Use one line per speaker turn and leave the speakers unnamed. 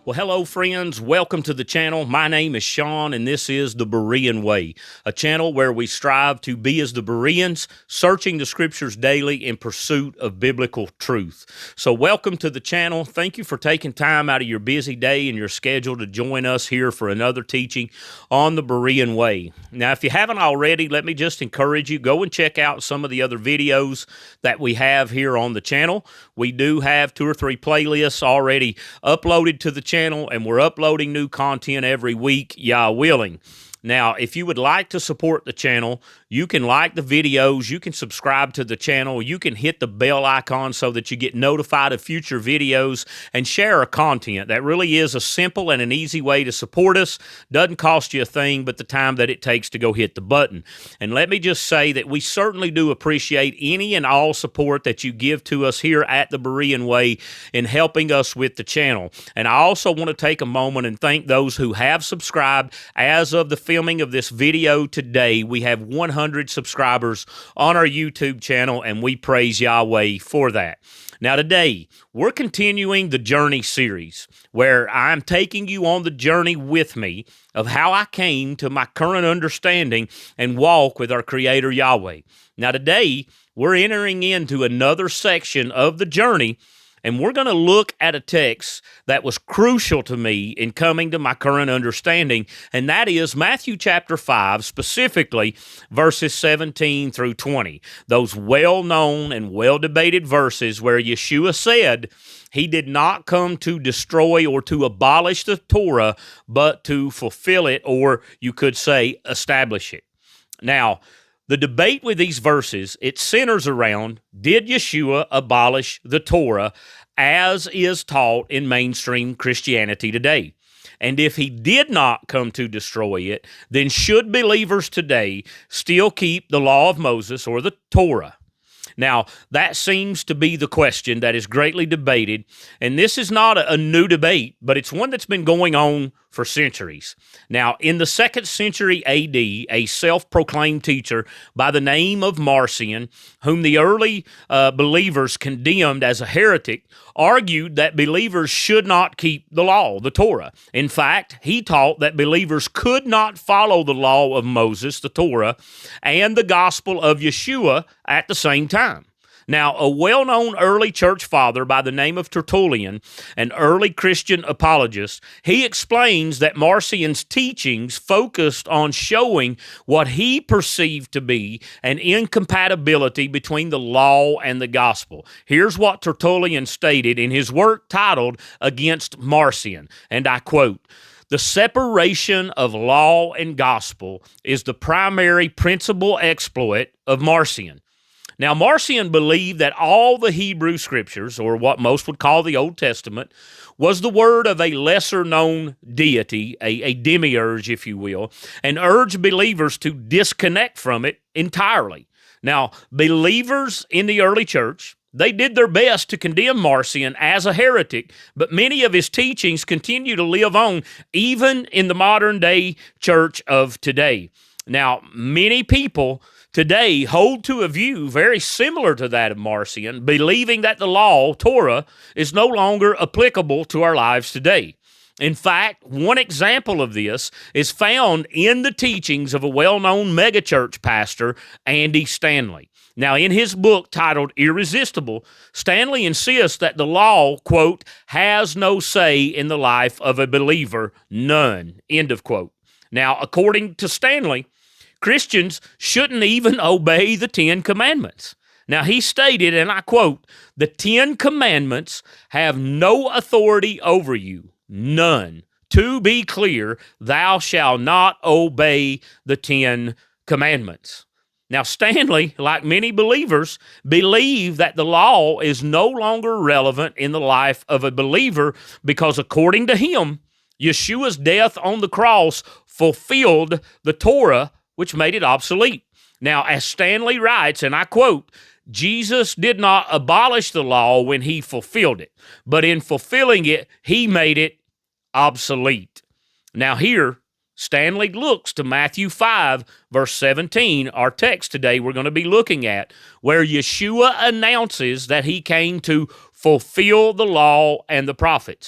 Well, hello, friends. Welcome to the channel. My name is Sean, and this is The Berean Way, a channel where we strive to be as the Bereans, searching the Scriptures daily in pursuit of biblical truth. So welcome to the channel. Thank you for taking time out of your busy day and your schedule to join us here for another teaching on The Berean Way. Now, if you haven't already, let me just encourage you, go and check out some of the other videos that we have here on the channel. We do have 2 or 3 playlists already uploaded to the channel, and we're uploading new content every week, Yah willing. Now, if you would like to support the channel, you can like the videos, you can subscribe to the channel, you can hit the bell icon so that you get notified of future videos and share our content. That really is a simple and an easy way to support us. Doesn't cost you a thing but the time that it takes to go hit the button. And let me just say that we certainly do appreciate any and all support that you give to us here at the Berean Way in helping us with the channel. And I also want to take a moment and thank those who have subscribed. As of the filming of this video today, we have 100 subscribers on our YouTube channel, and we praise Yahweh for that. Now today, we're continuing the Journey series, where I'm taking you on the journey with me of how I came to my current understanding and walk with our Creator Yahweh. Now today, we're entering into another section of the journey, and we're going to look at a text that was crucial to me in coming to my current understanding, and that is Matthew chapter 5, specifically verses 17 through 20. Those well-known and well-debated verses where Yeshua said he did not come to destroy or to abolish the Torah, but to fulfill it, or you could say establish it. Now, the debate with these verses, it centers around, did Yeshua abolish the Torah as is taught in mainstream Christianity today? And if he did not come to destroy it, then should believers today still keep the law of Moses or the Torah? Now, that seems to be the question that is greatly debated, and this is not a new debate, but it's one that's been going on for centuries. Now, in the 2nd century A.D., a self-proclaimed teacher by the name of Marcion, whom the early believers condemned as a heretic, argued that believers should not keep the law, the Torah. In fact, he taught that believers could not follow the law of Moses, the Torah, and the gospel of Yeshua at the same time. Now, a well-known early church father by the name of Tertullian, an early Christian apologist, he explains that Marcion's teachings focused on showing what he perceived to be an incompatibility between the law and the gospel. Here's what Tertullian stated in his work titled Against Marcion, and I quote, "The separation of law and gospel is the primary principal exploit of Marcion." Now, Marcion believed that all the Hebrew Scriptures, or what most would call the Old Testament, was the word of a lesser-known deity, a demiurge, if you will, and urged believers to disconnect from it entirely. Now, believers in the early church, they did their best to condemn Marcion as a heretic, but many of his teachings continue to live on even in the modern-day church of today. Now, many people today hold to a view very similar to that of Marcion, believing that the law, Torah, is no longer applicable to our lives today. In fact, one example of this is found in the teachings of a well-known megachurch pastor, Andy Stanley. Now, in his book titled Irresistible, Stanley insists that the law, quote, has no say in the life of a believer, none, end of quote. Now, according to Stanley, Christians shouldn't even obey the 10 Commandments. Now, he stated, and I quote, "The 10 Commandments have no authority over you, none. To be clear, thou shalt not obey the 10 Commandments." Now, Stanley, like many believers, believe that the law is no longer relevant in the life of a believer because, according to him, Yeshua's death on the cross fulfilled the Torah, which made it obsolete. Now, as Stanley writes, and I quote, "Jesus did not abolish the law when he fulfilled it, but in fulfilling it, he made it obsolete." Now here, Stanley looks to Matthew 5, verse 17, our text today we're going to be looking at, where Yeshua announces that he came to fulfill the law and the prophets.